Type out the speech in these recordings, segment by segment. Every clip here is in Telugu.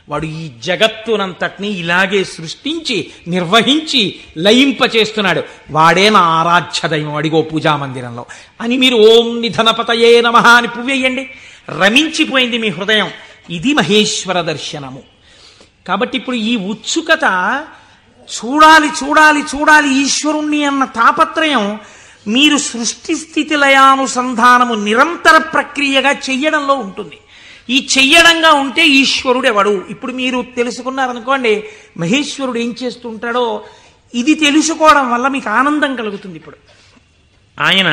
వాడు ఈ జగత్తునంతటినీ ఇలాగే సృష్టించి నిర్వహించి లయింపచేస్తున్నాడు. వాడే నా ఆరాధ్య దైవం, అడిగో పూజామందిరంలో అని మీరు ఓం నిధనపతయే నమః అని పువ్వేయండి. రమించిపోయింది మీ హృదయం. ఇది మహేశ్వర దర్శనము. కాబట్టి ఇప్పుడు ఈ ఉత్సుకత, చూడాలి చూడాలి చూడాలి ఈశ్వరుణ్ణి అన్న తాపత్రయం మీరు సృష్టి స్థితి లయానుసంధానము నిరంతర ప్రక్రియగా చెయ్యడంలో ఉంటుంది. ఈ చెయ్యడంగా ఉంటే ఈశ్వరుడు ఎవడు? ఇప్పుడు మీరు తెలుసుకున్నారనుకోండి మహేశ్వరుడు ఏం చేస్తుంటాడో. ఇది తెలుసుకోవడం వల్ల మీకు ఆనందం కలుగుతుంది. ఇప్పుడు ఆయన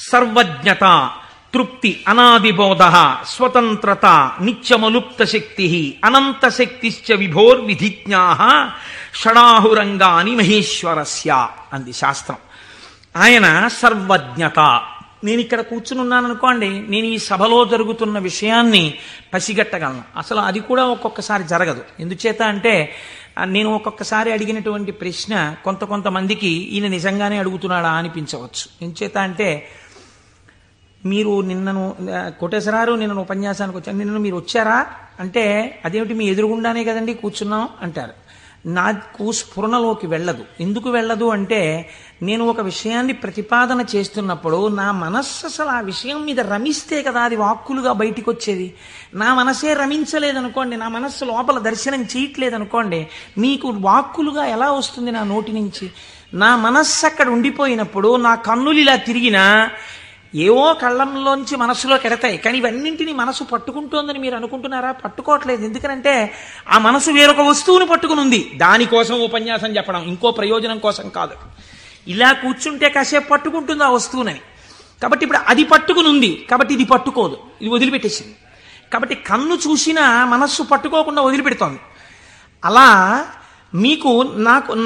సర్వజ్ఞత, తృప్తి, అనాదిబోధ, స్వతంత్రత, నిత్యమలుప్త శక్తి, అనంత శక్తిశ్చ విభోర్విధిజ్ఞా షడాహురంగాని మహేశ్వరస్య అంది శాస్త్రం. ఆయన సర్వజ్ఞత. నేను ఇక్కడ కూర్చునున్నాను అనుకోండి, నేను ఈ సభలో జరుగుతున్న విషయాన్ని పసిగట్టగలను. అసలు అది కూడా ఒక్కొక్కసారి జరగదు. ఎందుచేత అంటే నేను ఒక్కొక్కసారి అడిగినటువంటి ప్రశ్న కొంతమందికి ఈయన నిజంగానే అడుగుతున్నాడా అనిపించవచ్చు. ఎందుచేత అంటే మీరు నిన్నను కోటేశ్వరారు నిన్న ఉపన్యాసానికి వచ్చాను, నిన్న మీరు వచ్చారా అంటే అదేమిటి మీ ఎదురుగుండానే కదండి కూర్చున్నాం అంటారు. నాకు స్ఫురణలోకి వెళ్ళదు. ఎందుకు వెళ్ళదు అంటే నేను ఒక విషయాన్ని ప్రతిపాదన చేస్తున్నప్పుడు నా మనస్సు అసలు ఆ విషయం మీద రమిస్తే కదా అది వాక్కులుగా బయటికి వచ్చేది. నా మనసే రమించలేదనుకోండి, నా మనస్సు లోపల దర్శనం చేయట్లేదనుకోండి, మీకు వాక్కులుగా ఎలా వస్తుంది నా నోటి నుంచి? నా మనస్సు అక్కడ ఉండిపోయినప్పుడు నా కన్నులు ఇలా తిరిగినా ఏవో కళ్ళంలోంచి మనస్సులోకి ఎడతాయి. కానీ ఇవన్నింటినీ మనసు పట్టుకుంటోందని మీరు అనుకుంటున్నారా? పట్టుకోవట్లేదు. ఎందుకంటే ఆ మనసు వేరొక వస్తువుని పట్టుకుని ఉంది. దానికోసం ఉపన్యాసం చెప్పడం, ఇంకో ప్రయోజనం కోసం కాదు. ఇలా కూర్చుంటే కాసేపు పట్టుకుంటుంది ఆ వస్తువునని. కాబట్టి ఇప్పుడు అది పట్టుకుని ఉంది, కాబట్టి ఇది పట్టుకోదు, ఇది వదిలిపెట్టేసింది. కాబట్టి కన్ను చూసినా మనస్సు పట్టుకోకుండా వదిలిపెడుతోంది. అలా మీకు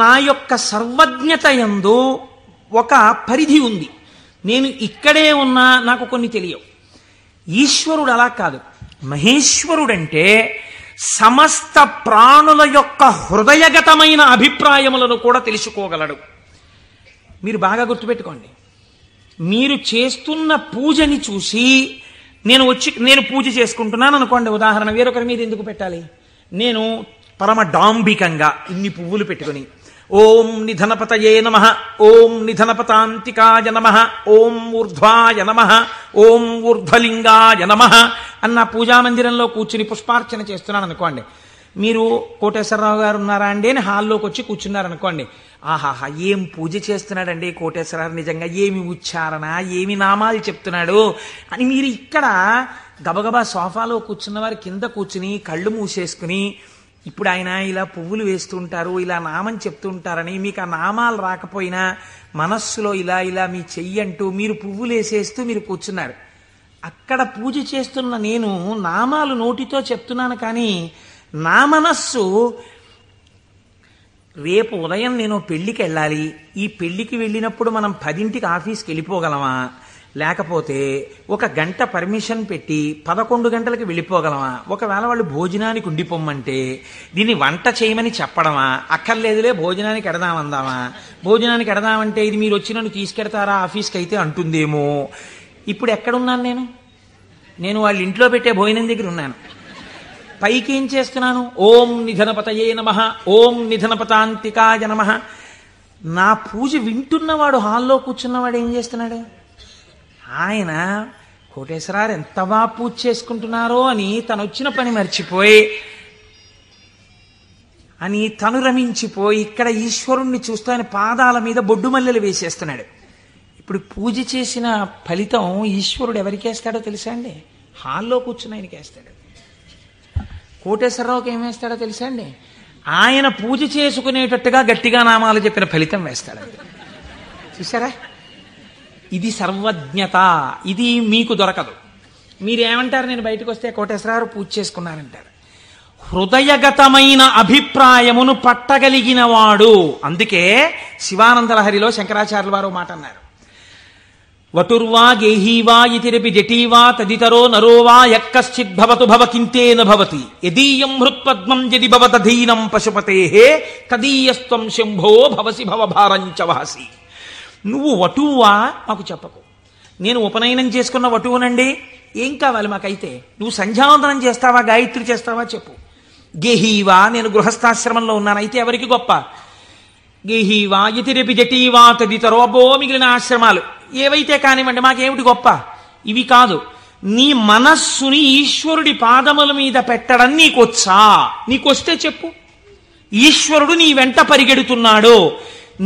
నా యొక్క సర్వజ్ఞత యందు ఒక పరిధి ఉంది. నేను ఇక్కడే ఉన్నా నాకు కొన్ని తెలియవు. ఈశ్వరుడు అలా కాదు. మహేశ్వరుడంటే సమస్త ప్రాణుల యొక్క హృదయగతమైన అభిప్రాయములను కూడా తెలుసుకోగలడు. మీరు బాగా గుర్తుపెట్టుకోండి. మీరు చేస్తున్న పూజని చూసి నేను పూజ చేసుకుంటున్నాను అనుకోండి, ఉదాహరణ, వేరొకరి మీద ఎందుకు పెట్టాలి? నేను పరమ డాంబికంగా ఇన్ని పువ్వులు పెట్టుకుని ఓం నిధనపతయే నమః, ఓం నిధనపతాంతికాయ నమః, ఓం ఊర్ధ్వాయ నమః, ఓం ఊర్ధ్వలింగాయ నమః అన్న పూజామందిరంలో కూర్చుని పుష్పార్చన చేస్తున్నాను అనుకోండి. మీరు కోటేశ్వరరావు గారు ఉన్నారా అండి అని హాల్లోకి వచ్చి కూర్చున్నారనుకోండి. ఆహాహా, ఏం పూజ చేస్తున్నాడండి కోటేశ్వరరావు, నిజంగా ఏమి ఉచ్చారణ, ఏమి నామాలు చెప్తున్నాడు అని మీరు ఇక్కడ గబగబా సోఫాలో కూర్చున్న వారి కింద కూర్చుని కళ్ళు మూసేసుకుని ఇప్పుడు ఆయన ఇలా పువ్వులు వేస్తుంటారు, ఇలా నామం చెప్తుంటారని మీకు ఆ నామాలు రాకపోయినా మనస్సులో ఇలా మీ చెయ్యి అంటూ మీరు పువ్వులు వేసేస్తూ మీరు కూర్చున్నారు. అక్కడ పూజ చేస్తున్న నేను నామాలు నోటితో చెప్తున్నాను, కానీ నా మనస్సు రేపు ఉదయం నేను పెళ్లికి వెళ్ళాలి, ఈ పెళ్లికి వెళ్ళినప్పుడు మనం 10ంటికి ఆఫీస్కి వెళ్ళిపోగలమా, లేకపోతే 1 గంట పర్మిషన్ పెట్టి 11 గంటలకు వెళ్ళిపోగలమా, ఒకవేళ వాళ్ళు భోజనానికి ఉండిపోమ్మంటే దీన్ని వంట చేయమని చెప్పడమా, అక్కర్లేదులే భోజనానికి ఎడదామందామా, భోజనానికి ఎడదామంటే ఇది మీరు వచ్చి నన్ను తీసుకెడతారా ఆఫీస్కి అయితే అంటుందేమో. ఇప్పుడు ఎక్కడున్నాను నేను వాళ్ళ ఇంట్లో పెట్టే భోజనం దగ్గర ఉన్నాను. పైకి ఏం చేస్తున్నాను? ఓం నిధనపతయే నమః, ఓం నిధనపతాంతికాయ నమః. నా పూజ వింటున్నవాడు, హాల్లో కూర్చున్నవాడు ఏం చేస్తున్నాడు? ఆయన కోటేశ్వరారు ఎంత బాగా పూజ చేసుకుంటున్నారో అని తను వచ్చిన పని మర్చిపోయి అని తను రమించిపోయి ఇక్కడ ఈశ్వరుణ్ణి చూస్తూ ఆయన పాదాల మీద బొడ్డు మల్లెలు వేసేస్తున్నాడు. ఇప్పుడు పూజ చేసిన ఫలితం ఈశ్వరుడు ఎవరికి వేస్తాడో తెలుసా అండి? హాల్లో కూర్చుని ఆయనకి వేస్తాడు. కోటేశ్వరరావుకి ఏం వేస్తాడో తెలుసా అండి? ఆయన పూజ చేసుకునేటట్టుగా గట్టిగా నామాలు చెప్పిన ఫలితం వేస్తాడు. చూసారా? ఇది సర్వజ్ఞత. ఇది మీకు దొరకదు. మీరేమంటారు? నేను బయటకు వస్తే కోటేశ్వరరావు పూజ చేసుకున్నారంటారు. హృదయగతమైన అభిప్రాయమును పట్టగలిగిన వాడు. అందుకే శివానందలహరిలో శంకరాచార్యుల వారు మాట అన్నారు, వటుర్వా గేహీవా ఇతిరపి జటీవా తదితరో నరోవా యక్కశ్చిద్భవతు భవకింతేన భవతి యదీయం హృత్పద్మం యది భవతధీనం పశుపతేహే తదీయస్త్వం శంభో భవసి భవభారంచ వహసి. నువ్వు వటువా మాకు చెప్పకు. నేను ఉపనయనం చేసుకున్న వటువునండి, ఏం కావాలి మాకైతే? నువ్వు సంధ్యావందనం చేస్తావా, గాయత్రి చేస్తావా చెప్పు. గేహీవా, నేను గృహస్థాశ్రమంలో ఉన్నాను, అయితే ఎవరికి గొప్ప? గేహీవా యతిరపి జటీవా తదితరో, అబ్బో మిగిలిన ఆశ్రమాలు ఏవైతే కానివ్వండి, మాకేమిటి గొప్ప? ఇవి కాదు. నీ మనస్సుని ఈశ్వరుడి పాదముల మీద పెట్టడం నీకొచ్చా? నీకొస్తే చెప్పు. ఈశ్వరుడు నీ వెంట పరిగెడుతున్నాడు,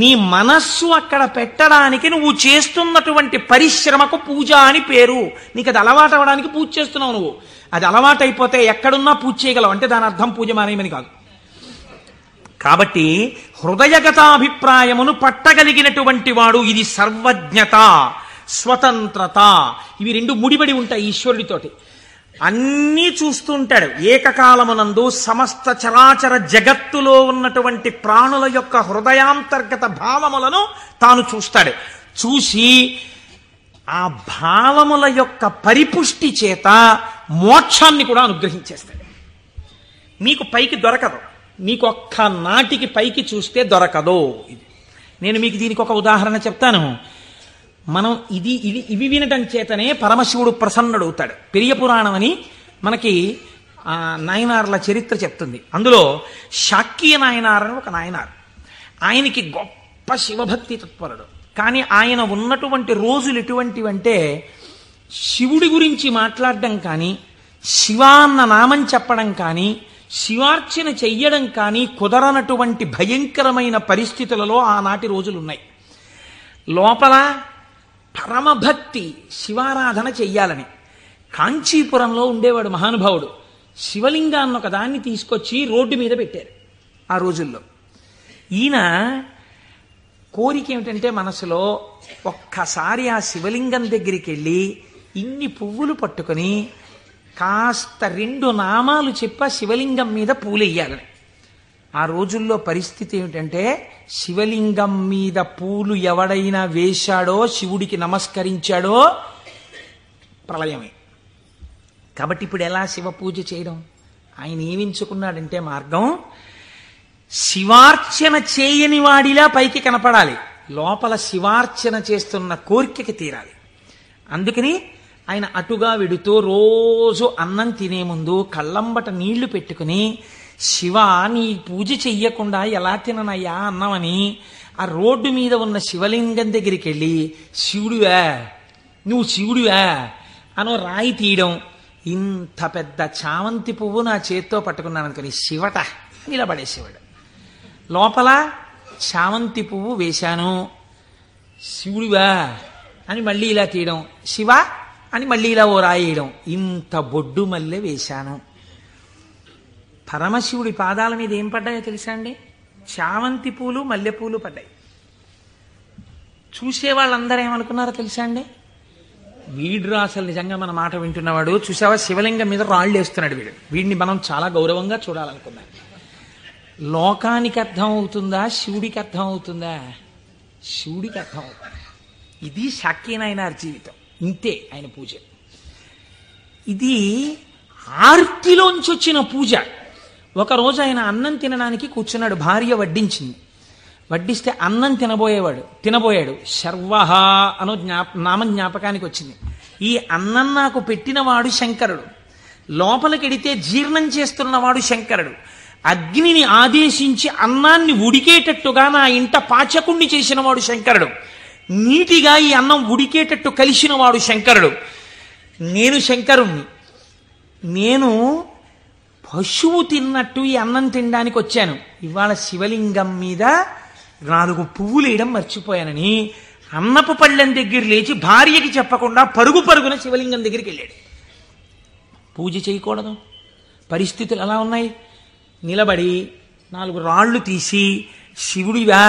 నీ మనస్సు అక్కడ పెట్టడానికి నువ్వు చేస్తున్నటువంటి పరిశ్రమకు పూజ అని పేరు. నీకు అది అలవాటు అవ్వడానికి పూజ చేస్తున్నావు. నువ్వు అది అలవాటైపోతే ఎక్కడున్నా పూజ చేయగలవు, అంటే దాని అర్థం పూజ మానేయమని కాదు. కాబట్టి హృదయగతాభిప్రాయమును పట్టగలిగినటువంటి వాడు, ఇది సర్వజ్ఞత, స్వతంత్రత, ఇవి రెండు ముడిపడి ఉంటాయి ఈశ్వరుడితోటి. అన్నీ చూస్తూ ఉంటాడు. ఏకకాలమునందు సమస్త చరాచర జగత్తులో ఉన్నటువంటి ప్రాణుల యొక్క హృదయాంతర్గత భావములను తాను చూస్తాడు. చూసి ఆ భావముల యొక్క పరిపుష్టి చేత మోక్షాన్ని కూడా అనుగ్రహించేస్తాడు. మీకు పైకి దొరకదు, మీకు ఒక్క నాటికి పైకి చూస్తే దొరకదు. నేను మీకు దీనికి ఒక ఉదాహరణ చెప్తాను. మనం ఇవి వినటం చేతనే పరమశివుడు ప్రసన్నుడవుతాడు. పెరియ పురాణం అని మనకి నాయనార్ల చరిత్ర చెప్తుంది. అందులో శాక్య నాయనార్ అని ఒక నాయనార్. ఆయనకి గొప్ప శివభక్తి తత్పరుడు. కానీ ఆయన ఉన్నటువంటి రోజులు ఎటువంటివంటే, శివుడి గురించి మాట్లాడడం కానీ, శివ అన్న నామం చెప్పడం కానీ, శివార్చన చెయ్యడం కానీ కుదరనటువంటి భయంకరమైన పరిస్థితులలో ఆనాటి రోజులున్నాయి. లోపల పరమభక్తి, శివారాధన చెయ్యాలని. కాంచీపురంలో ఉండేవాడు మహానుభావుడు. శివలింగాన్ని ఒక దాన్ని తీసుకొచ్చి రోడ్డు మీద పెట్టారు ఆ రోజుల్లో. ఈయన కోరిక ఏమిటంటే, మనసులో ఒక్కసారి ఆ శివలింగం దగ్గరికి వెళ్ళి ఇన్ని పువ్వులు పట్టుకొని కాస్త 2 నామాలు చెప్ప శివలింగం మీద పూలు వెయ్యాలని. ఆ రోజుల్లో పరిస్థితి ఏమిటంటే, శివలింగం మీద పూలు ఎవడైనా వేశాడో, శివుడికి నమస్కరించాడో ప్రళయమే. కాబట్టి ఇప్పుడు ఎలా శివ పూజ చేయడం? ఆయన ఏమించుకున్నాడంటే మార్గం, శివార్చన చేయని వాడిలా పైకి కనపడాలి, లోపల శివార్చన చేస్తున్న కోరికకి తీరాలి. అందుకని ఆయన అటుగా వెడుతూ రోజు అన్నం తినే ముందు కళ్ళంబట నీళ్లు పెట్టుకుని, శివ నీ పూజ చెయ్యకుండా ఎలా తిననయ్యా అన్నామని ఆ రోడ్డు మీద ఉన్న శివలింగం దగ్గరికి వెళ్ళి, శివుడివా నువ్వు శివుడివా అనో రాయి తీయడం. ఇంత పెద్ద చామంతి పువ్వు నా చేత్తో పట్టుకున్నాను అనుకుని శివట నిలబడేసేవాడు. లోపల చామంతి పువ్వు వేశాను, శివుడివా అని మళ్ళీ ఇలా తీయడం, శివ అని మళ్ళీ ఇలా ఓ రాయేయడం. ఇంత బొడ్డు మల్లె వేశాను. పరమశివుడి పాదాల మీద ఏం పడ్డాయో తెలుసా అండి? చామంతి పూలు, మల్లెపూలు పడ్డాయి. చూసే వాళ్ళందరూ ఏమనుకున్నారో తెలుసా అండి? వీడు అసలు నిజంగా మన మాట వింటున్నవాడు, చూసావా శివలింగం మీద రాళ్ళు వేస్తున్నాడు వీడు, వీడిని మనం చాలా గౌరవంగా చూడాలనుకున్నాం. లోకానికి అర్థం అవుతుందా, శివుడికి అర్థం అవుతుందా? శివుడికి అర్థం అవుతుంది. ఇది శాక్యనాయనార్ జీవితం, ఇంతే ఆయన పూజ. ఇది ఆర్తిలోంచి వచ్చిన పూజ. ఒకరోజు ఆయన అన్నం తినడానికి కూర్చున్నాడు, భార్య వడ్డించింది. వడ్డిస్తే అన్నం తినబోయాడు. శర్వహ అనో నామం జ్ఞాపకానికి వచ్చింది. ఈ అన్నం నాకు పెట్టినవాడు శంకరుడు, లోపలికెడితే జీర్ణం చేస్తున్నవాడు శంకరుడు, అగ్నిని ఆదేశించి అన్నాన్ని ఉడికేటట్టుగా నా ఇంట పాచకుణ్ణి చేసినవాడు శంకరుడు, నీటిగా ఈ అన్నం ఉడికేటట్టు కలిసినవాడు శంకరుడు. నేను శంకరుణ్ణి, నేను పశువు తిన్నట్టు ఈ అన్నం తినడానికి వచ్చాను. ఇవాళ శివలింగం మీద 4 పువ్వులు వేయడం మర్చిపోయానని అన్నపు పళ్ళెం దగ్గర లేచి భార్యకి చెప్పకుండా పరుగున శివలింగం దగ్గరికి వెళ్ళాడు. పూజ చేయకూడదు, పరిస్థితులు ఎలా ఉన్నాయి? నిలబడి 4 రాళ్ళు తీసి శివుడివా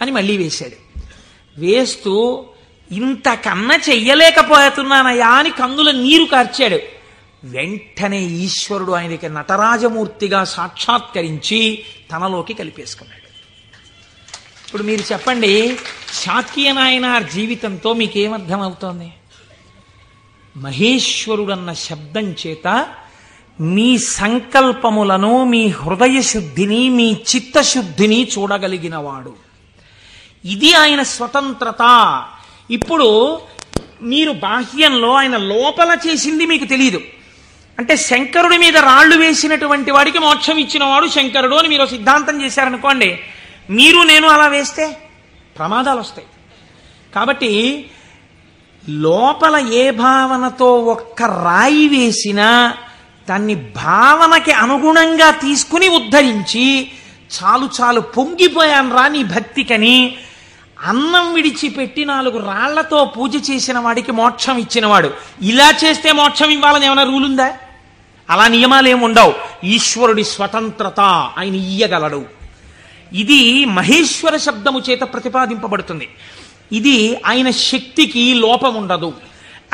అని మళ్ళీ వేశాడు. వేస్తూ ఇంతకన్నా చెయ్యలేకపోతున్నానయా అని కన్నుల నీరు కార్చాడు. వెంటనే ఈశ్వరుడు ఆయనకి నటరాజమూర్తిగా సాక్షాత్కరించి తనలోకి కలిపేసుకున్నాడు. ఇప్పుడు మీరు చెప్పండి, శాక్యనాయనార్ జీవితంతో మీకేమర్థమవుతోంది? మహేశ్వరుడన్న శబ్దం చేత మీ సంకల్పములను, మీ హృదయ శుద్ధిని, మీ చిత్తశుద్ధిని చూడగలిగినవాడు. ఇది ఆయన స్వతంత్రత. ఇప్పుడు మీరు బాహ్యంలో ఆయన లోపల చేసింది మీకు తెలియదు. అంటే శంకరుడి మీద రాళ్లు వేసినటువంటి వాడికి మోక్షం ఇచ్చినవాడు శంకరుడు అని మీరు సిద్ధాంతం చేశారనుకోండి, మీరు నేను అలా వేస్తే ప్రమాదాలు వస్తాయి. కాబట్టి లోపల ఏ భావనతో ఒక్క రాయి వేసినా దాన్ని భావనకి అనుగుణంగా తీసుకుని ఉద్ధరించి, చాలు చాలు పొంగిపోయాను రా నీ భక్తికని అన్నం విడిచిపెట్టి 4 రాళ్లతో పూజ చేసిన వాడికి మోక్షం ఇచ్చినవాడు. ఇలా చేస్తే మోక్షం ఇవ్వాలని ఏమైనా రూల్ ఉందా? అలా నియమాలేముండవు. ఈశ్వరుడి స్వతంత్రత, ఆయన ఇయ్యగలడు. ఇది మహేశ్వర శబ్దము చేత ప్రతిపాదింపబడుతుంది. ఇది ఆయన శక్తికి లోపం ఉండదు.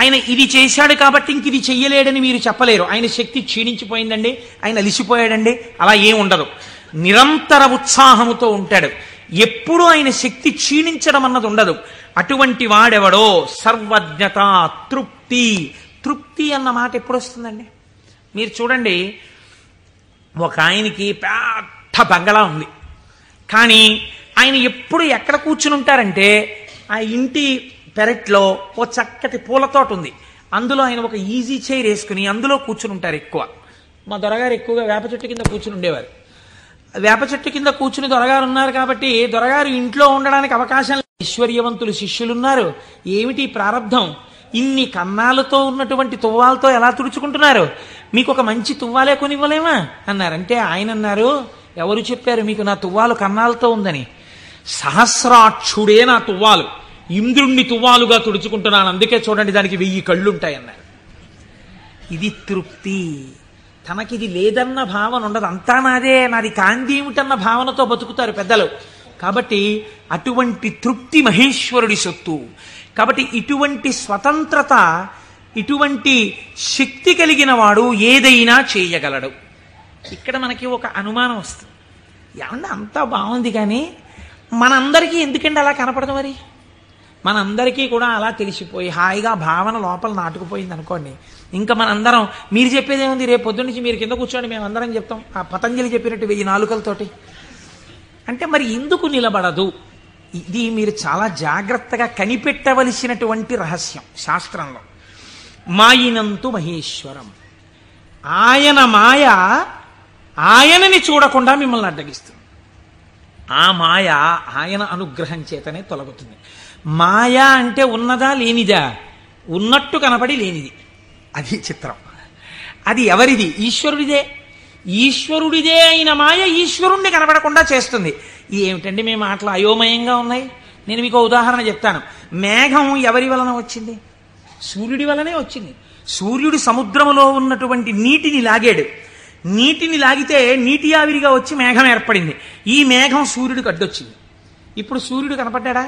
ఆయన ఇది చేశాడు కాబట్టి ఇంక ఇది చెయ్యలేడని మీరు చెప్పలేరు. ఆయన శక్తి క్షీణించిపోయిందండి, ఆయన అలిసిపోయాడండి, అలా ఏం ఉండదు. నిరంతర ఉత్సాహముతో ఉంటాడు. ఎప్పుడూ ఆయన శక్తి క్షీణించడం అన్నది ఉండదు. అటువంటి వాడెవడో సర్వజ్ఞత, తృప్తి. తృప్తి అన్న మాట ఎప్పుడు వస్తుందండి? మీరు చూడండి, ఒక ఆయనకి పెద్ద బంగళా ఉంది, కానీ ఆయన ఎప్పుడు ఎక్కడ కూర్చుని ఉంటారంటే ఆ ఇంటి పెరట్లో ఓ చక్కటి పూలతోట ఉంది, అందులో ఆయన ఒక ఈజీ చైర్ వేసుకుని అందులో కూర్చుని ఉంటారు ఎక్కువ. మా దొరగారు ఎక్కువగా వేప చెట్టు కింద కూర్చుని ఉండేవారు. వేప చెట్టు కింద కూర్చుని దొరగారు ఉన్నారు కాబట్టి దొరగారు ఇంట్లో ఉండడానికి అవకాశం లేదు. ఐశ్వర్యవంతులు శిష్యులున్నారు. ఏమిటి ప్రారంధం? ఇన్ని కన్నాలతో ఉన్నటువంటి తువ్వాలతో ఎలా తుడుచుకుంటున్నారు? మీకు ఒక మంచి తువ్వాలే కొనివ్వలేమా అన్నారంటే ఆయన అన్నారు, ఎవరు చెప్పారు మీకు నా తువ్వాలు కన్నాలతో ఉందని? సహస్రాక్షుడే నా తువ్వాలు, ఇంద్రుణ్ణి తువ్వాలుగా తుడుచుకుంటున్నాను, అందుకే చూడండి దానికి 1000 కళ్ళుంటాయన్నారు. ఇది తృప్తి. తనకిది లేదన్న భావన ఉండదు. అంతా నాదే, నాది కాంతి ఏమిటన్న భావనతో బతుకుతారు పెద్దలు. కాబట్టి అటువంటి తృప్తి మహేశ్వరుడి సొత్తు. కాబట్టి ఇటువంటి స్వతంత్రత, ఇటువంటి శక్తి కలిగిన వాడు ఏదైనా చేయగలడు. ఇక్కడ మనకి ఒక అనుమానం వస్తుంది, ఏమన్నా అంతా బాగుంది కానీ మనందరికీ ఎందుకంటే అలా కనపడదు? మరి మనందరికీ కూడా అలా తెలిసిపోయి హాయిగా భావన లోపల నాటుకుపోయింది అనుకోండి, ఇంకా మనందరం మీరు చెప్పేది ఏముంది, రేపు పొద్దున్న నుంచి మీరు కింద కూర్చోండి మేము అందరం చెప్తాం ఆ పతంజలి చెప్పినట్టు 1000 నాలుకలతోటి అంటే మరి ఎందుకు నిలబడదు? ఇది మీరు చాలా జాగ్రత్తగా కనిపెట్టవలసినటువంటి రహస్యం శాస్త్రంలో. మాయినంతు మహేశ్వరం, ఆయన మాయ ఆయనని చూడకుండా మిమ్మల్ని అడ్డగిస్తుంది. ఆ మాయ ఆయన అనుగ్రహం చేతనే తొలగుతుంది. మాయ అంటే ఉన్నదా లేనిదా? ఉన్నట్టు కనపడి లేనిది. అది చిత్రం. అది ఎవరిది? ఈశ్వరుడిదే. ఈశ్వరుడిదే అయిన మాయ ఈశ్వరుణ్ణి కనపడకుండా చేస్తుంది. ఏమిటండి మీ మాటలు అయోమయంగా ఉన్నాయి? నేను మీకు ఉదాహరణ చెప్తాను. మేఘం ఎవరి వలన వచ్చింది? సూర్యుడి వలనే వచ్చింది. సూర్యుడు సముద్రములో ఉన్నటువంటి నీటిని లాగాడు. నీటిని లాగితే నీటి ఆవిరిగా వచ్చి మేఘం ఏర్పడింది. ఈ మేఘం సూర్యుడికి అడ్డొచ్చింది. ఇప్పుడు సూర్యుడు కనపడ్డా?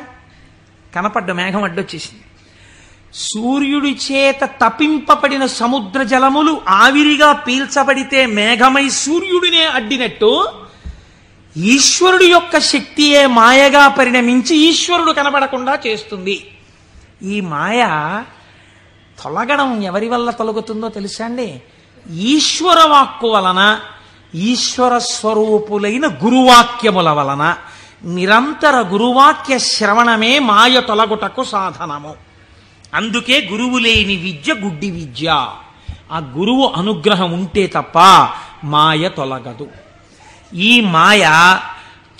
కనపడ్డ మేఘం అడ్డొచ్చేసింది. సూర్యుడి చేత తపింపబడిన సముద్ర జలములు ఆవిరిగా పీల్చబడితే మేఘమై సూర్యుడినే అడ్డినట్టు ఈశ్వరుడి యొక్క శక్తియే మాయగా పరిణమించి ఈశ్వరుడు కనబడకుండా చేస్తుంది. ఈ మాయ తొలగడం ఎవరి వల్ల తొలగుతుందో తెలుసా అండి? ఈశ్వర వాక్కు వలన, ఈశ్వర స్వరూపులైన గురువాక్యముల వలన. నిరంతర గురువాక్య శ్రవణమే మాయ తొలగుటకు సాధనము. అందుకే గురువు లేని విద్య గుడ్డి విద్య. ఆ గురువు అనుగ్రహం ఉంటే తప్ప మాయ తొలగదు. ఈ మాయ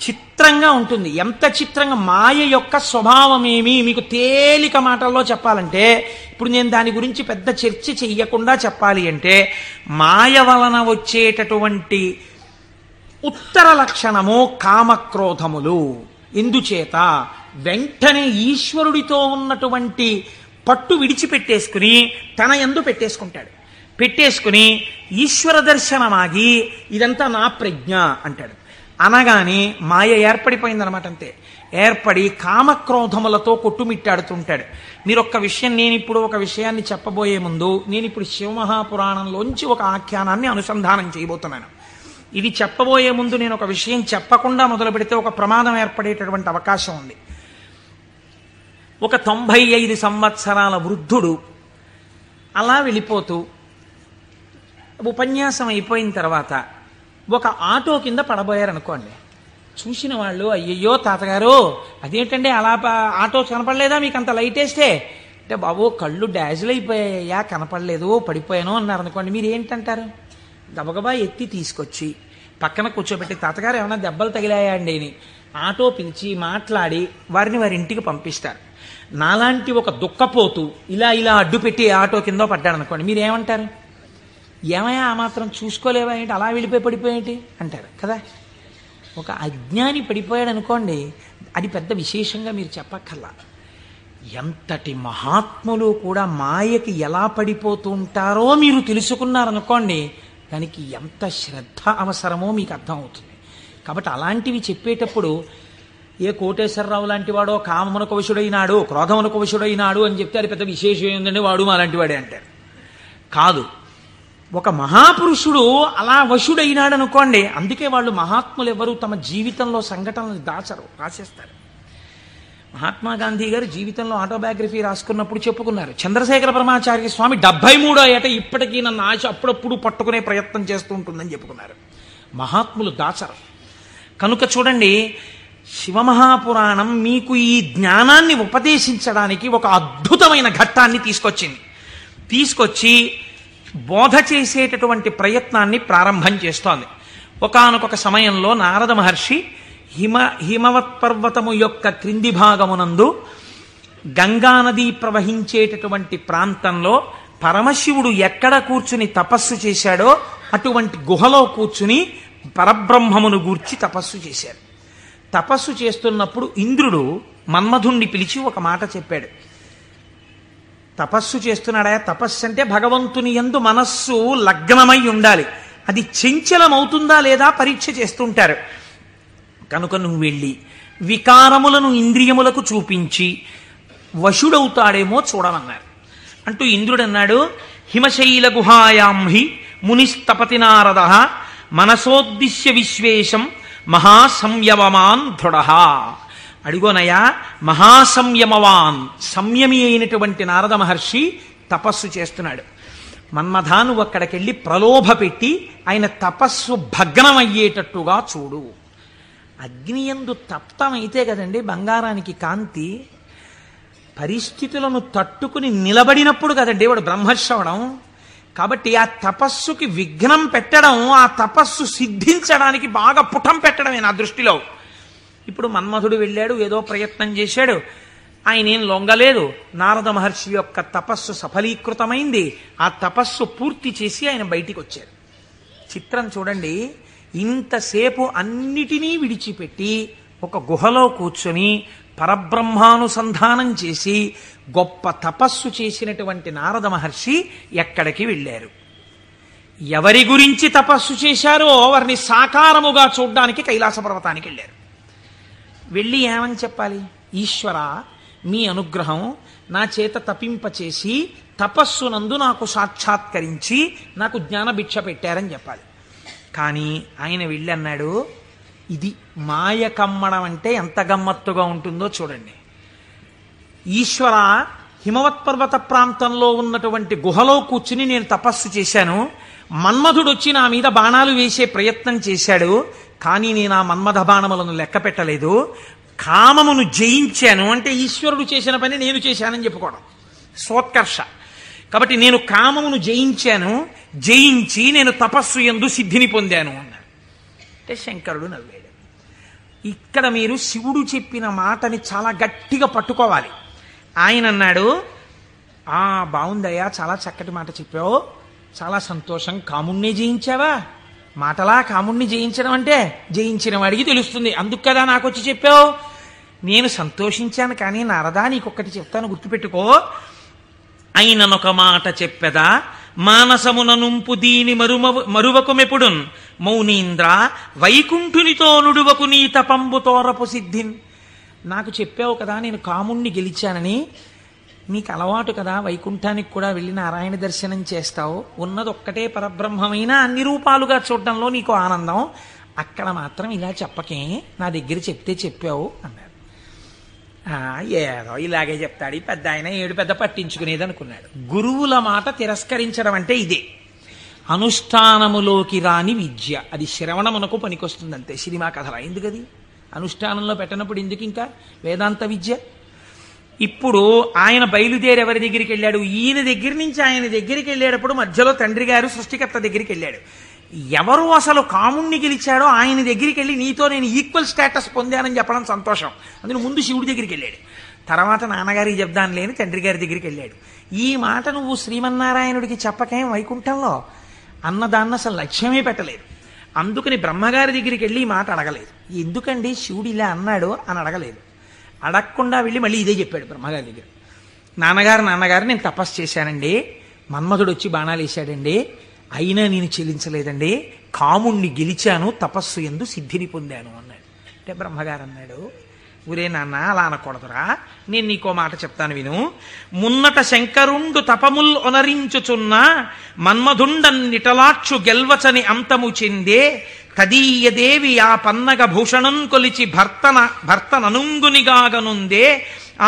చిత్రంగా ఉంటుంది. ఎంత చిత్రంగా! మాయ యొక్క స్వభావమేమి మీకు తేలిక మాటల్లో చెప్పాలంటే, ఇప్పుడు నేను దాని గురించి పెద్ద చర్చ చెయ్యకుండా చెప్పాలి అంటే, మాయ వలన వచ్చేటటువంటి ఉత్తర లక్షణము కామక్రోధములు. ఎందుచేత? వెంటనే ఈశ్వరుడితో ఉన్నటువంటి పట్టు విడిచిపెట్టేసుకుని తన యందు పెట్టేసుకుంటాడు. పెట్టేసుకుని ఈశ్వర దర్శనమాగి ఇదంతా నా ప్రజ్ఞ అంటాడు. అనగానే మాయ ఏర్పడిపోయిందనమాట. అంతే. ఏర్పడి కామక్రోధములతో కొట్టుమిట్టాడుతుంటాడు. మీరు ఒక్క విషయం, నేను ఇప్పుడు ఒక విషయాన్ని చెప్పబోయే ముందు నేను ఇప్పుడు శివమహాపురాణంలోంచి ఒక ఆఖ్యానాన్ని అనుసంధానం చేయబోతున్నాను. ఇది చెప్పబోయే ముందు నేను ఒక విషయం చెప్పకుండా మొదలు పెడితే ఒక ప్రమాదం ఏర్పడేటటువంటి అవకాశం ఉంది. ఒక 95 సంవత్సరాల వృద్ధుడు అలా వెళ్ళిపోతూ ఉపన్యాసం అయిపోయిన తర్వాత ఒక ఆటో కింద పడబోయారనుకోండి. చూసిన వాళ్ళు, అయ్యయ్యో తాతగారు అదేంటండి అలా ఆటో కనపడలేదా మీకు అంత లైట్ వేస్తే అంటే బాబు కళ్ళు డాజిల్ అయిపోయాయా, కనపడలేదు, పడిపోయాను అన్నారు అనుకోండి, మీరు ఏంటంటారు? గబగబా ఎత్తి తీసుకొచ్చి పక్కన కూర్చోబెట్టి, తాతగారు ఏమైనా దెబ్బలు తగిలాయా అండి అని ఆటో పిలిచి మాట్లాడి వారిని వారి ఇంటికి పంపిస్తారు. నాలాంటి ఒక దుఃఖపోతూ ఇలా ఇలా అడ్డు పెట్టి ఆటో కింద పడ్డాడు అనుకోండి, మీరు ఏమంటారు? ఏమయ్యా ఆ మాత్రం చూసుకోలేవా ఏంటి, అలా వెళ్ళిపోయి పడిపోయేంటి అంటారు కదా. ఒక అజ్ఞాని పడిపోయాడు అనుకోండి, అది పెద్ద విశేషంగా మీరు చెప్పక్కర్లా. ఎంతటి మహాత్ములు కూడా మాయకి ఎలా పడిపోతూ ఉంటారో మీరు తెలుసుకున్నారనుకోండి, దానికి ఎంత శ్రద్ధ అవసరమో మీకు అర్థమవుతుంది. కాబట్టి అలాంటివి చెప్పేటప్పుడు ఏ కోటేశ్వరరావు లాంటి వాడో కామమునకు వశుడైనాడు, క్రోధమునకు వశుడైనాడు అని చెప్తే అది పెద్ద విశేషం ఏంటంటే వాడు అలాంటి వాడే అంటారు. కాదు, ఒక మహాపురుషుడు అలా వశుడైనాడు అనుకోండి. అందుకే వాళ్ళు మహాత్ములు ఎవరు తమ జీవితంలో సంఘటనలు దాచరు, రాసేస్తారు. మహాత్మా గాంధీ గారు జీవితంలో ఆటోబయోగ్రఫీ రాసుకున్నప్పుడు చెప్పుకున్నారు, చంద్రశేఖర పరమాచార్య స్వామి 73వ ఏట ఇప్పటికీ నన్ను ఆశ అప్పుడప్పుడు పట్టుకునే ప్రయత్నం చేస్తూ ఉంటుందని చెప్పుకున్నారు. మహాత్ములు దాచరు. కనుక చూడండి, శివమహాపురాణం మీకు ఈ జ్ఞానాన్ని ఉపదేశించడానికి ఒక అద్భుతమైన ఘట్టాన్ని తీసుకొచ్చి బోధ చేసేటటువంటి ప్రయత్నాన్ని ప్రారంభం చేస్తోంది. ఒకానొక సమయంలో నారద మహర్షి హిమవత్ పర్వతము యొక్క క్రింది భాగమునందు గంగానది ప్రవహించేటటువంటి ప్రాంతంలో పరమశివుడు ఎక్కడ కూర్చుని తపస్సు చేశాడో అటువంటి గుహలో కూర్చుని పరబ్రహ్మమును గూర్చి తపస్సు చేశాడు. తపస్సు చేస్తున్నప్పుడు ఇంద్రుడు మన్మధుణ్ణి పిలిచి ఒక మాట చెప్పాడు. తపస్సు చేస్తున్నాడా? తపస్సు అంటే భగవంతుని యందు మనస్సు లగ్నమై ఉండాలి. అది చంచలమవుతుందా లేదా పరీక్ష చేస్తుంటారు. కనుక నువ్వు వెళ్ళి వికారములను ఇంద్రియములకు చూపించి వశుడవుతాడేమో చూడమన్నారు. అంటూ ఇంద్రుడు అన్నాడు, హిమశైల గుహాయాం హి మునిస్తపతి నారద మనసోద్దిశ్య విశ్వేశం మహాసంయమమాన్ దృఢ. అడిగోనయా, మహాసంయమవాన్, సంయమి అయినటువంటి నారద మహర్షి తపస్సు చేస్తున్నాడు. మన్మథా నువ్వు అక్కడికెళ్ళి ప్రలోభ పెట్టి ఆయన తపస్సు భగ్నమయ్యేటట్టుగా చూడు. అగ్నియందు తప్తమైతే కదండి బంగారానికి కాంతి. పరిస్థితులను తట్టుకుని నిలబడినప్పుడు కదండి వాడు బ్రహ్మశ్రవణం. కాబట్టి ఆ తపస్సుకి విఘ్నం పెట్టడం, ఆ తపస్సు సిద్ధించడానికి బాగా పుటం పెట్టడమే నా దృష్టిలో. ఇప్పుడు మన్మధుడు వెళ్ళాడు, ఏదో ప్రయత్నం చేశాడు, ఆయన ఏం లొంగలేదు. నారద మహర్షి యొక్క తపస్సు సఫలీకృతమైంది. ఆ తపస్సు పూర్తి చేసి ఆయన బయటికి వచ్చారు. చిత్రం చూడండి, ఇంతసేపు అన్నిటినీ విడిచిపెట్టి ఒక గుహలో కూర్చొని పరబ్రహ్మానుసంధానం చేసి గొప్ప తపస్సు చేసినటువంటి నారద మహర్షి ఎక్కడికి వెళ్ళారు? ఎవరి గురించి తపస్సు చేశారో వారిని సాకారముగా చూడ్డానికి కైలాస పర్వతానికి వెళ్ళారు. వెళ్ళి ఏమని చెప్పాలి? ఈశ్వర, మీ అనుగ్రహం నా చేత తపింపచేసి తపస్సునందు నాకు సాక్షాత్కరించి నాకు జ్ఞానభిక్ష పెట్టారని చెప్పాలి. కానీ ఆయన వెళ్ళి అన్నాడు, ఇది మాయ కమ్మడం అంటే ఎంత గమ్మత్తుగా ఉంటుందో చూడండి. ఈశ్వర, హిమవత్పర్వత ప్రాంతంలో ఉన్నటువంటి గుహలో కూర్చుని నేను తపస్సు చేశాను. మన్మధుడు వచ్చి నా మీద బాణాలు వేసే ప్రయత్నం చేశాడు. కానీ నేను ఆ మన్మథ బాణములను లెక్క పెట్టలేదు. కామమును జయించాను అంటే ఈశ్వరుడు చేసిన పని నేను చేశానని చెప్పుకోవడం సోత్కర్ష. కాబట్టి నేను కామమును జయించి నేను తపస్సు యందు సిద్ధిని పొందాను అన్నాడు. అంటే శంకరుడు నవ్వాడు. ఇక్కడ మీరు శివుడు చెప్పిన మాటని చాలా గట్టిగా పట్టుకోవాలి. ఆయన అన్నాడు, బాగుందయ్యా, చాలా చక్కటి మాట చెప్పావు, చాలా సంతోషం. కాముణ్ణి జయించావా? మాటలా కాముణ్ణి జయించడం అంటే జయించిన వాడికి తెలుస్తుంది, అందుకు కదా నాకు వచ్చి చెప్పావు. నేను సంతోషించాను. కానీ నారదా, నీకొక్కటి చెప్తాను, గుర్తుపెట్టుకో. అయిననొక మాట చెప్పెదా, మానసమున నుంపు దీని మరువకుమెప్పుడున్ మౌనీంద్ర వైకుంఠునితో నుడువకు నీ తపంబు తోరపు సిద్ధిన్. నాకు చెప్పావు కదా నేను కాముణ్ణి గెలిచానని. నీకు అలవాటు కదా వైకుంఠానికి కూడా వెళ్ళి నారాయణ దర్శనం చేస్తావు. ఉన్నది ఒక్కటే పరబ్రహ్మమైన అన్ని రూపాలుగా చూడడంలో నీకు ఆనందం. అక్కడ మాత్రం ఇలా చెప్పకే, నా దగ్గర చెప్తే చెప్పావు అన్నారు. ఏదో ఇలాగే చెప్తాడు ఈ పెద్ద ఆయన, ఏడు పెద్ద పట్టించుకునేది అనుకున్నాడు. గురువుల మాట తిరస్కరించడం అంటే ఇదే. అనుష్ఠానములోకి రాని విద్య, అది శ్రవణమునకు పనికొస్తుంది అంతే. సినిమా కథల ఎందుకది అనుష్ఠానంలో పెట్టినప్పుడు ఎందుకు ఇంకా వేదాంత విద్య? ఇప్పుడు ఆయన బయలుదేరి ఎవరి దగ్గరికి వెళ్ళాడు? ఈయన దగ్గర నుంచి ఆయన దగ్గరికి వెళ్ళేటప్పుడు మధ్యలో తండ్రి గారు సృష్టికర్త దగ్గరికి వెళ్ళాడు. ఎవరు అసలు కాముణ్ణి గెలిచాడో ఆయన దగ్గరికి వెళ్ళి నీతో నేను ఈక్వల్ స్టేటస్ పొందానని చెప్పడం సంతోషం. అందులో ముందు శివుడి దగ్గరికి వెళ్ళాడు, తర్వాత నాన్నగారికి చెప్దాను లేని తండ్రి గారి దగ్గరికి వెళ్ళాడు. ఈ మాట నువ్వు శ్రీమన్నారాయణుడికి చెప్పకేం వైకుంఠంలో అన్నదాన్ని అసలు లక్ష్యమే పెట్టలేదు. అందుకని బ్రహ్మగారి దగ్గరికి వెళ్ళి ఈ మాట అడగలేదు. ఎందుకండి శివుడు ఇలా అన్నాడు అని అడగలేదు. అడగకుండా వెళ్ళి మళ్ళీ ఇదే చెప్పాడు బ్రహ్మగారి దగ్గర. నాన్నగారు నేను తపస్సు చేశానండి, మన్మధుడు వచ్చి బాణాలు వేశాడండి, అయినా నేను చెల్లించలేదండి, కాముణ్ణి గెలిచాను, తపస్సు యందు సిద్ధిని పొందాను అన్నాడు. అంటే బ్రహ్మగారు అన్నాడు, ఊరే నాన్న అలా అనకూడదురా, నేను నీకో మాట చెప్తాను విను. మున్నట శంకరుండు తపముల్ ఒనరించుచున్న మన్మధుండన్నిటలాక్షు గెల్వచని అంతము చెందే తదీయదేవి ఆ పన్నగ భూషణం కొలిచి భర్తననుంగునిగాగనుందే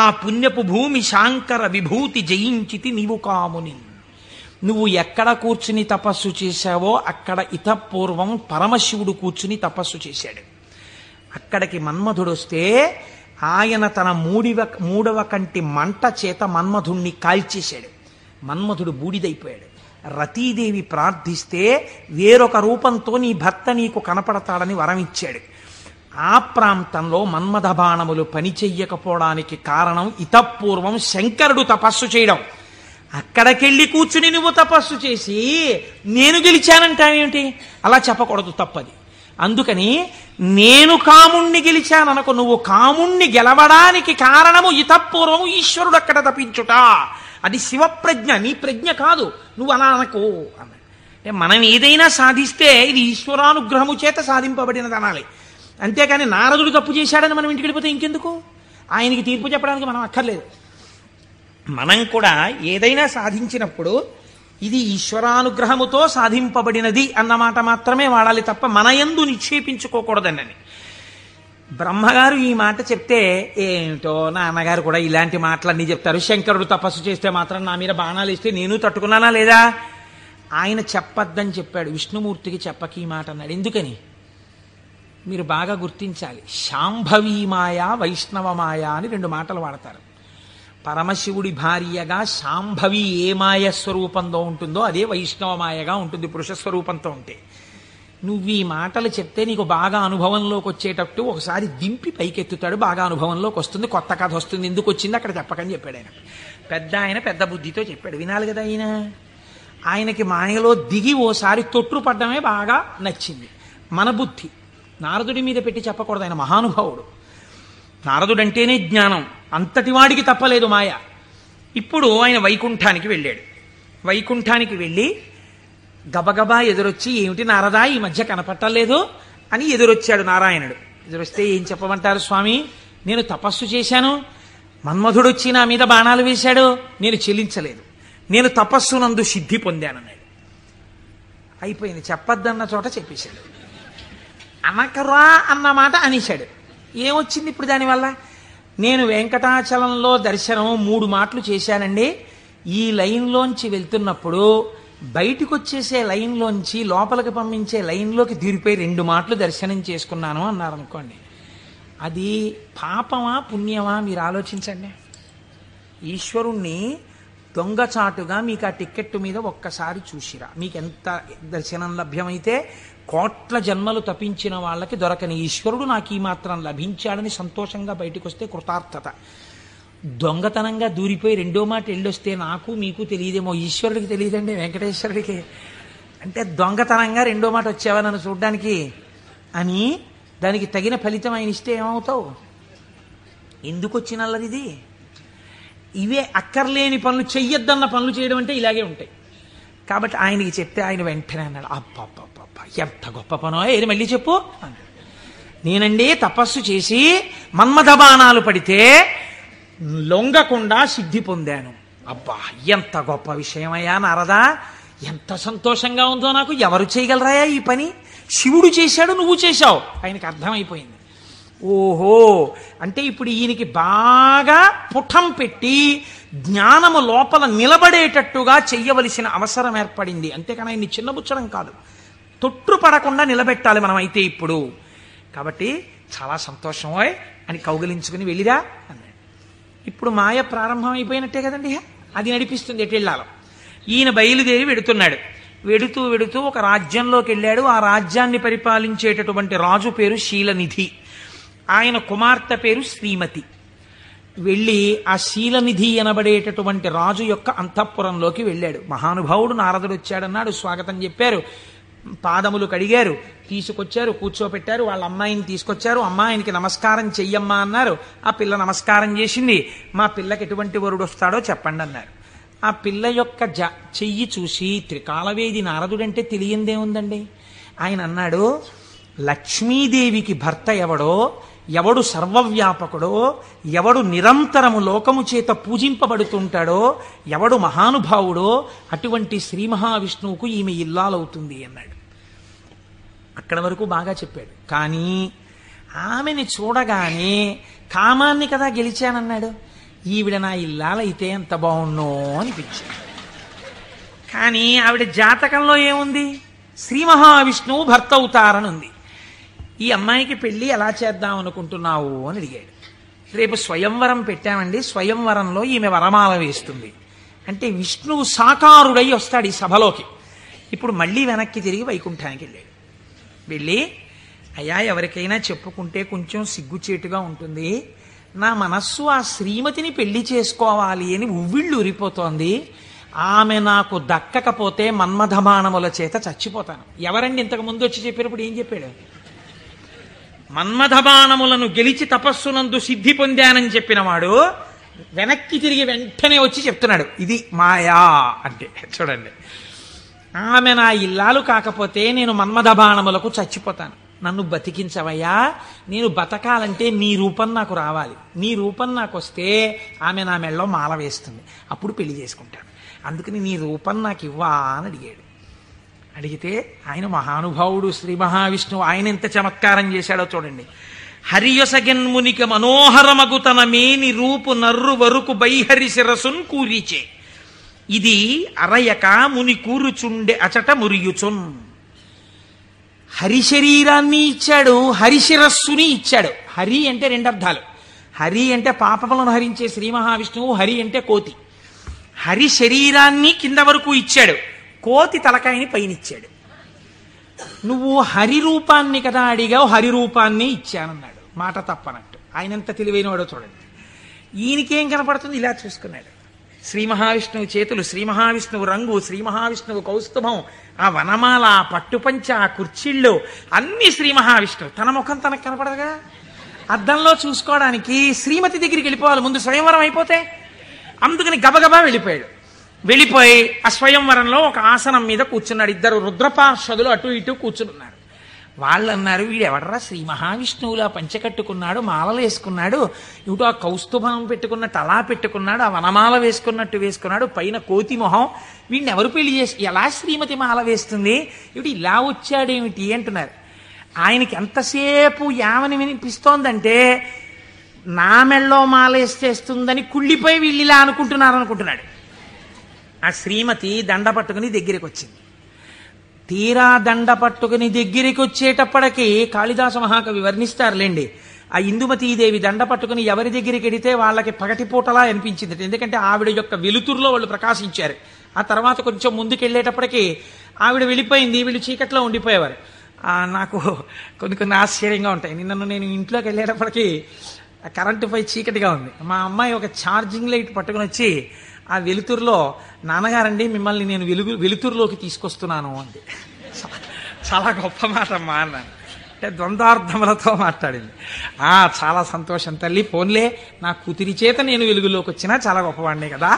ఆ పుణ్యపు భూమి శాంకర విభూతి జయించితి నీవు కాముని. నువ్వు ఎక్కడ కూర్చుని తపస్సు చేశావో అక్కడ ఇతపూర్వం పరమశివుడు కూర్చుని తపస్సు చేశాడు. అక్కడికి మన్మధుడు వస్తే ఆయన తన మూడవ కంటి మంట చేత మన్మధుణ్ణి కాల్చేశాడు. మన్మధుడు బూడిదైపోయాడు. రతీదేవి ప్రార్థిస్తే వేరొక రూపంతో నీ భర్త నీకు కనపడతాడని వరం ఇచ్చాడు. ఆ ప్రాంతంలో మన్మథ బాణములు పనిచెయ్యకపోవడానికి కారణం ఇతపూర్వం శంకరుడు తపస్సు చేయడం. అక్కడికెళ్ళి కూర్చుని నువ్వు తపస్సు చేసి నేను గెలిచానంటావేమిటి? అలా చెప్పకూడదు, తప్పది. అందుకని నేను కాముణ్ణి గెలిచాననుకో, నువ్వు కాముణ్ణి గెలవడానికి కారణము ఇతపూర్వం ఈశ్వరుడు అక్కడ తపించుట. అది శివప్రజ్ఞ, నీ ప్రజ్ఞ కాదు, నువ్వు అలా అనకు అన్నాడు. అంటే మనం ఏదైనా సాధిస్తే ఇది ఈశ్వరానుగ్రహము చేత సాధింపబడినది అనాలి. అంతేకాని నారదుడు తప్పు చేశాడని మనం ఇంటికి వెళ్ళిపోతే ఇంకెందుకు? ఆయనకి తీర్పు చెప్పడానికి మనం అక్కర్లేదు. మనం కూడా ఏదైనా సాధించినప్పుడు ఇది ఈశ్వరానుగ్రహముతో సాధింపబడినది అన్నమాట మాత్రమే వాడాలి తప్ప మన యందు నిక్షేపించుకోకూడదని. బ్రహ్మగారు ఈ మాట చెప్తే ఏమిటో నాన్నగారు కూడా ఇలాంటి మాటలన్నీ చెప్తారు. శంకరుడు తపస్సు చేస్తే మాత్రం నా మీద బాణాలు ఇస్తే నేను తట్టుకున్నానా లేదా? ఆయన చెప్పద్దని చెప్పాడు, విష్ణుమూర్తికి చెప్పకి ఈ మాట అన్నాడు. ఎందుకని మీరు బాగా గుర్తించాలి. శాంభవీ మాయ, వైష్ణవ మాయ అని రెండు మాటలు వాడతారు. పరమశివుడి భార్యగా శాంభవి ఏ మాయ స్వరూపంలో ఉంటుందో అదే వైష్ణవ మాయగా ఉంటుంది పురుష స్వరూపంతో ఉంటే. నువ్వు ఈ మాటలు చెప్తే నీకు బాగా అనుభవంలోకి వచ్చేటట్టు ఒకసారి దింపి పైకెత్తుతాడు, బాగా అనుభవంలోకి వస్తుంది, కొత్త కథ వస్తుంది. ఎందుకు వచ్చింది అక్కడ చెప్పకని చెప్పాడు ఆయన. పెద్ద బుద్ధితో చెప్పాడు, వినాలి కదా ఆయన. ఆయనకి మాయలో దిగి ఓసారి తొట్టుపడ్డమే బాగా నచ్చింది. మన బుద్ధి నారదుడి మీద పెట్టి చెప్పకూడదు, ఆయన మహానుభావుడు. నారదుడంటేనే జ్ఞానం, అంతటి వాడికి తప్పలేదు మాయ. ఇప్పుడు ఆయన వైకుంఠానికి వెళ్ళాడు. వైకుంఠానికి వెళ్ళి గబగబా ఎదురొచ్చి, ఏమిటి నారదా ఈ మధ్య కనపట్టలేదు అని ఎదురొచ్చాడు నారాయణుడు. ఎదురొస్తే ఏం చెప్పమంటారు స్వామి, నేను తపస్సు చేశాను, మన్మధుడు వచ్చి నా మీద బాణాలు వేశాడు, నేను చెల్లించలేదు, నేను తపస్సునందు సిద్ధి పొందానన్నాడు. అయిపోయింది, చెప్పద్దన్న చోట చెప్పేశాడు. అనకరా అన్న మాట అనేశాడు. ఏమొచ్చింది ఇప్పుడు దానివల్ల? నేను వెంకటాచలంలో దర్శనం 3 మాటలు చేశానండి. ఈ లైన్లోంచి వెళ్తున్నప్పుడు బయటకు వచ్చేసే లైన్లోంచి లోపలికి పంపించే లైన్లోకి దూరిపోయి 2 మాటలు దర్శనం చేసుకున్నాను అన్నారనుకోండి. అది పాపమా పుణ్యమా మీరు ఆలోచించండి. ఈశ్వరుణ్ణి దొంగచాటుగా మీకు ఆ టిక్కెట్ మీద ఒక్కసారి చూసిరా, మీకు ఎంత దర్శనం లభ్యమైతే కోట్ల జన్మలు తపించిన వాళ్ళకి దొరకని ఈశ్వరుడు నాకు ఈ మాత్రం లభించాడని సంతోషంగా బయటకు వస్తే కృతార్థత. దొంగతనంగా దూరిపోయి 2వ మాట వెళ్ళొస్తే నాకు మీకు తెలియదేమో, ఈశ్వరుడికి తెలియదండి, వెంకటేశ్వరుడికి. అంటే దొంగతనంగా 2వ మాట వచ్చావా నన్ను చూడ్డానికి అని దానికి తగిన ఫలితం ఆయన ఇస్తే ఏమవుతావు? ఎందుకు వచ్చినల్లది? ఇవే అక్కర్లేని పనులు, చెయ్యొద్దన్న పనులు చేయడం అంటే ఇలాగే ఉంటాయి. కాబట్టి ఆయనకి చెప్తే ఆయన వెంటనే అన్నాడు, అబ్బబ్బబ్బ ఎంత గొప్ప పనో, ఏది మళ్ళీ చెప్పు. నేనండి తపస్సు చేసి మన్మథ బాణాలు పడితే లొంగకుండా సిద్ధి పొందాను. అబ్బా ఎంత గొప్ప విషయమయ్యా నారదా, ఎంత సంతోషంగా ఉందో నాకు. ఎవరు చేయగలరాయా ఈ పని? శివుడు చేశాడు, నువ్వు చేశావు. ఆయనకి అర్థమైపోయింది. ఓహో, అంటే ఇప్పుడు ఈయనకి బాగా పుటం పెట్టి జ్ఞానము లోపల నిలబడేటట్టుగా చెయ్యవలసిన అవసరం ఏర్పడింది. అంతేకాని ఆయన్ని చిన్నబుచ్చడం కాదు, తొట్టుపడకుండా నిలబెట్టాలి మనం అయితే ఇప్పుడు. కాబట్టి చాలా సంతోషమోయ్ అని కౌగిలించుకుని వెళ్ళిరా అన్నాడు. ఇప్పుడు మాయ ప్రారంభం అయిపోయినట్టే కదండి, అది నడిపిస్తుంది ఎటెళ్ళాలో. ఈయన బయలుదేరి వెడుతున్నాడు. వెడుతూ వెడుతూ ఒక రాజ్యంలోకి వెళ్ళాడు. ఆ రాజ్యాన్ని పరిపాలించేటటువంటి రాజు పేరు శీలనిధి, ఆయన కుమార్తె పేరు శ్రీమతి. వెళ్ళి ఆ శీలనిధి అనబడేటటువంటి రాజు యొక్క అంతఃపురంలోకి వెళ్ళాడు. మహానుభావుడు నారదుడు వచ్చాడన్నాడు, స్వాగతం చెప్పారు, పాదములు కడిగారు, తీసుకొచ్చారు, కూర్చోపెట్టారు. వాళ్ళ అమ్మాయిని తీసుకొచ్చారు. అమ్మాయినికి నమస్కారం చెయ్యమ్మా అన్నారు. ఆ పిల్ల నమస్కారం చేసింది. మా పిల్లకి ఎటువంటి వరుడు వస్తాడో చెప్పండి అన్నారు. ఆ పిల్ల యొక్క చెయ్యి చూసి త్రికాలవేది నారదుడంటే తెలియందేముందండి. ఆయన అన్నాడు, లక్ష్మీదేవికి భర్త ఎవడో, ఎవడు సర్వవ్యాపకుడో, ఎవడు నిరంతరము లోకము చేత పూజింపబడుతుంటాడో, ఎవడు మహానుభావుడో అటువంటి శ్రీ మహావిష్ణువుకు ఈమె ఇల్లాలవుతుంది అన్నాడు. అక్కడ వరకు బాగా చెప్పాడు. కానీ ఆమెని చూడగానే కామాన్ని కదా గెలిచానన్నాడు. ఈవిడ నా ఇల్లాలైతే ఎంత బాగున్నో అనిపించింది. కానీ ఆవిడ జాతకంలో ఏముంది? శ్రీ మహావిష్ణువు భర్త అవుతారని ఉంది. ఈ అమ్మాయికి పెళ్లి ఎలా చేద్దాం అనుకుంటున్నావు అని అడిగాడు. రేపు స్వయంవరం పెట్టామండి, స్వయంవరంలో ఈమె వరమాల వేస్తుంది అంటే విష్ణువు సాకారుడై వస్తాడు ఈ సభలోకి. ఇప్పుడు మళ్ళీ వెనక్కి తిరిగి వైకుంఠానికి వెళ్ళాడు. వెళ్ళి, అయ్యా ఎవరికైనా చెప్పుకుంటే కొంచెం సిగ్గుచేటుగా ఉంటుంది, నా మనస్సు ఆ శ్రీమతిని పెళ్లి చేసుకోవాలి అని ఉవ్విళ్ళు ఉరిపోతోంది, ఆమె నాకు దక్కకపోతే మన్మథబాణముల చేత చచ్చిపోతాను. ఎవరండి ఇంతకు ముందు వచ్చి చెప్పినప్పుడు ఏం చెప్పాడు? మన్మథబాణములను గెలిచి తపస్సునందు సిద్ధి పొందానని చెప్పినవాడు వెనక్కి తిరిగి వెంటనే వచ్చి చెప్తున్నాడు ఇది మాయా అంటే. చూడండి, ఆమె నా ఇల్లాలు కాకపోతే నేను మన్మథబాణములకు చచ్చిపోతాను, నన్ను బతికించవయ్యా, నేను బతకాలంటే నీ రూపం నాకు రావాలి, నీ రూపం నాకు వస్తే ఆమె నా మెళ్ళలో మాల వేస్తుంది, అప్పుడు పెళ్లి చేసుకుంటాను, అందుకని నీ రూపం నాకు ఇవ్వా అని అడిగాడు. అడిగితే ఆయన మహానుభావుడు శ్రీ మహావిష్ణువు, ఆయన ఎంత చమత్కారం చేశాడో చూడండి. హరియొసగెన్మునిక మనోహరమగు తన మేని రూపు నర్రు వరుకు బైహరి శిరసున్ కూరిచే, ఇది అరయక ముని కూరుచుండె అచట మురియుచున్. హరి శరీరాన్ని ఇచ్చాడు, హరిశిరస్సుని ఇచ్చాడు. హరి అంటే రెండు అర్థాలు. హరి అంటే పాపములను హరించే శ్రీ మహావిష్ణువు, హరి అంటే కోతి. హరి శరీరాన్ని కింద వరకు ఇచ్చాడు, కోతి తలకాయని పైనిచ్చాడు. నువ్వు హరి రూపాన్ని కదా అడిగావు, హరి రూపాన్ని ఇచ్చానన్నాడు. మాట తప్పనట్టు. ఆయన ఎంత తెలివైన వాడో చూడండి. ఈయనకేం కనపడుతుంది? ఇలా చూసుకున్నాడు. శ్రీ మహావిష్ణువు చేతులు, శ్రీ మహావిష్ణువు రంగు, శ్రీ మహావిష్ణువు కౌస్తుభం, ఆ వనమాల, ఆ పట్టుపంచ, ఆ కుర్చీళ్ళు అన్ని శ్రీ మహావిష్ణువు. తన ముఖం తనకు కనపడదుగా. అద్దంలో చూసుకోవడానికి శ్రీమతి దగ్గరికి వెళ్ళిపోవాలి ముందు, స్వయంవరం అయిపోతే. అందుకని గబగబా వెళ్ళిపోయాడు. వెళ్ళిపోయి ఆ స్వయంవరంలో ఒక ఆసనం మీద కూర్చున్నాడు. ఇద్దరు రుద్రపార్షదులు అటు ఇటు కూర్చున్నారు. వాళ్ళు అన్నారు, వీడు ఎవడరా శ్రీ మహావిష్ణువులా పంచకట్టుకున్నాడు, మాలలు వేసుకున్నాడు, ఇటు ఆ కౌస్తుభం పెట్టుకున్నట్టు అలా పెట్టుకున్నాడు, ఆ వనమాల వేసుకున్నట్టు వేసుకున్నాడు, పైన కోతి మొహం, వీడిని ఎవరు పెళ్లి చేసి ఎలా శ్రీమతి మాల వేస్తుంది, ఇటు ఇలా వచ్చాడేమిటి అంటున్నారు. ఆయనకి ఎంతసేపు యావని వినిపిస్తోందంటే నా మెళ్ళో మాల వేసేస్తుందని కుళ్ళిపోయి వీళ్ళు ఇలా అనుకుంటున్నాడు. ఆ శ్రీమతి దండ పట్టుకుని దగ్గరికి వచ్చింది. తీరా దండ పట్టుకుని దగ్గరికి వచ్చేటప్పటికి కాళిదాస మహాకవి వర్ణిస్తారులేండి, ఆ ఇందుమతీదేవి దండ పట్టుకుని ఎవరి దగ్గరికి వెడితే వాళ్ళకి పగటిపూటలా అనిపించింది. ఎందుకంటే ఆవిడ యొక్క వెలుతురులో వాళ్ళు ప్రకాశించారు. ఆ తర్వాత కొంచెం ముందుకెళ్ళేటప్పటికి ఆవిడ వెళ్ళిపోయింది, వీళ్ళు చీకట్లో ఉండిపోయేవారు. నాకు కొన్ని ఆశ్చర్యంగా ఉంటాయి. నేను ఇంట్లోకి వెళ్ళేటప్పటికి కరెంటు పై చీకటిగా ఉంది. మా అమ్మాయి ఒక ఛార్జింగ్ లైట్ పట్టుకుని వచ్చి ఆ వెలుతురులో, నాన్నగారండి మిమ్మల్ని నేను వెలుతురులోకి తీసుకొస్తున్నాను అంది. చాలా గొప్ప మాట అమ్మా అన్నాను. అంటే ద్వంద్వార్థములతో మాట్లాడింది. చాలా సంతోషం తల్లి, పోన్లే నా కూతురి చేత నేను వెలుగులోకి వచ్చినా చాలా గొప్పవాడినే కదా.